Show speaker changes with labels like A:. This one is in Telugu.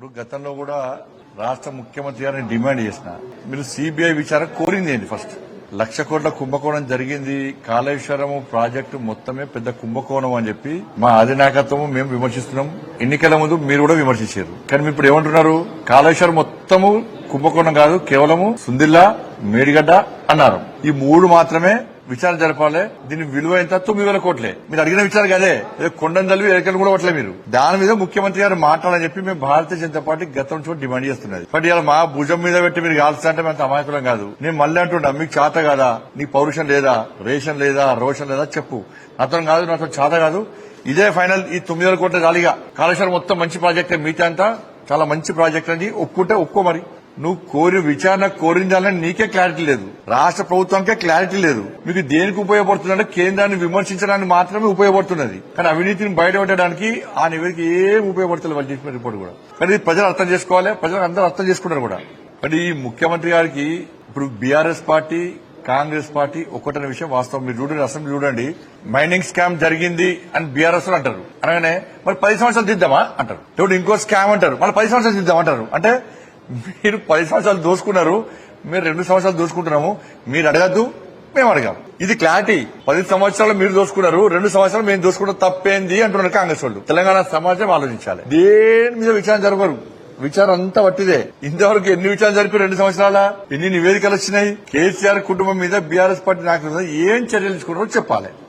A: ఇప్పుడు గతంలో కూడా రాష్ట్ర ముఖ్యమంత్రి గారిని డిమాండ్ చేసిన మీరు సిబిఐ విచారణ కోరింది ఏంటి? ఫస్ట్ 1,00,000 కోట్ల కుంభకోణం జరిగింది, కాళేశ్వరం ప్రాజెక్టు మొత్తమే పెద్ద కుంభకోణం అని చెప్పి మా అధినాయకత్వం మేము విమర్శిస్తున్నాం. ఎన్నికల ముందు మీరు కూడా విమర్శించారు. కానీ మీరు ఇప్పుడు ఏమంటున్నారు? కాళేశ్వరం మొత్తము కుంభకోణం కాదు, కేవలము సుందిల్లా, మేడిగడ్డ అన్నారు. ఈ 3 మాత్రమే విచారణ జరపాలి. దీని విలువ ఎంత? 9,000 కోట్లే. మీరు అడిగిన విచారణ కదే, కొండను తల్లి ఎలకలు కూడా పట్టలే. మీరు దాని మీద ముఖ్యమంత్రి గారు మాట్లాడాలని చెప్పి మేము భారతీయ జనతా పార్టీ గతం నుంచి డిమాండ్ చేస్తున్నది. బట్ ఇలా మా భుజం మీద పెట్టి మీరు కాల్చుంటే మేము అమాయకులం కాదు. నేను మళ్ళీ అంటున్నా, మీకు చేత కాదా? నీ పౌరుషం లేదా? రేషన్ లేదా? రోషన్ లేదా? చెప్పు. నాతో కాదు, నాతో చేత కాదు. ఇదే ఫైనల్. ఈ 9,000 కోట్ల జాలిగా కాళేశ్వరం మొత్తం మంచి ప్రాజెక్ట్, మిగతా అంతా చాలా మంచి ప్రాజెక్ట్ అని ఒప్పుకుంటే ఒప్పుకో. మరి నువ్వు కోరి విచారణ కోరించాలని నీకే క్లారిటీ లేదు, రాష్ట్ర ప్రభుత్వానికే క్లారిటీ లేదు. మీకు దేనికి ఉపయోగపడుతుందంటే కేంద్రాన్ని విమర్శించడానికి మాత్రమే ఉపయోగపడుతున్నది. కానీ అవినీతిని బయటపెట్టడానికి ఆ నివేదిక ఏం ఉపయోగపడుతుంది వాళ్ళు చేసిన రిపోర్ట్ కూడా. కానీ ప్రజలు అర్థం చేసుకోవాలి, ప్రజలు అందరూ అర్థం చేసుకున్నారు కూడా. కానీ ఈ ముఖ్యమంత్రి గారికి ఇప్పుడు బీఆర్ఎస్ పార్టీ, కాంగ్రెస్ పార్టీ ఒకటనే విషయం వాస్తవం. మీరు చూడండి, అసెంబ్లీ చూడండి, మైనింగ్ స్కామ్ జరిగింది అని బీఆర్ఎస్ అంటారు. అనగానే మరి 10 సంవత్సరాలు దిద్దామా అంటారు. ఇప్పుడు ఇంకో స్కామ్ అంటారు, మళ్ళీ 10 సంవత్సరాలు దిద్దామంటారు. అంటే మీరు 10 సంవత్సరాలు దోసుకున్నారు, మీరు 2 సంవత్సరాలు దోసుకుంటున్నాము. మీరు అడగద్దు, మేము అడగాం. ఇది క్లారిటీ. 10 సంవత్సరాలు మీరు దోసుకున్నారు, 2 సంవత్సరాలు మేము దోసుకుంటాం, తప్పేంది అంటున్నారు కాంగ్రెస్ వాళ్ళు. తెలంగాణ సమాజం ఆలోచించాలి. దేని మీద విచారణ జరగరు. విచారణ అంతా వట్టిదే. ఇంతవరకు ఎన్ని విచారణ జరిపి 2 సంవత్సరాల ఎన్ని నివేదికలు వచ్చినాయి? కేసీఆర్ కుటుంబం మీద బీఆర్ఎస్ పార్టీ నాయకులు ఏం చర్యలు తీసుకుంటారో చెప్పాలి.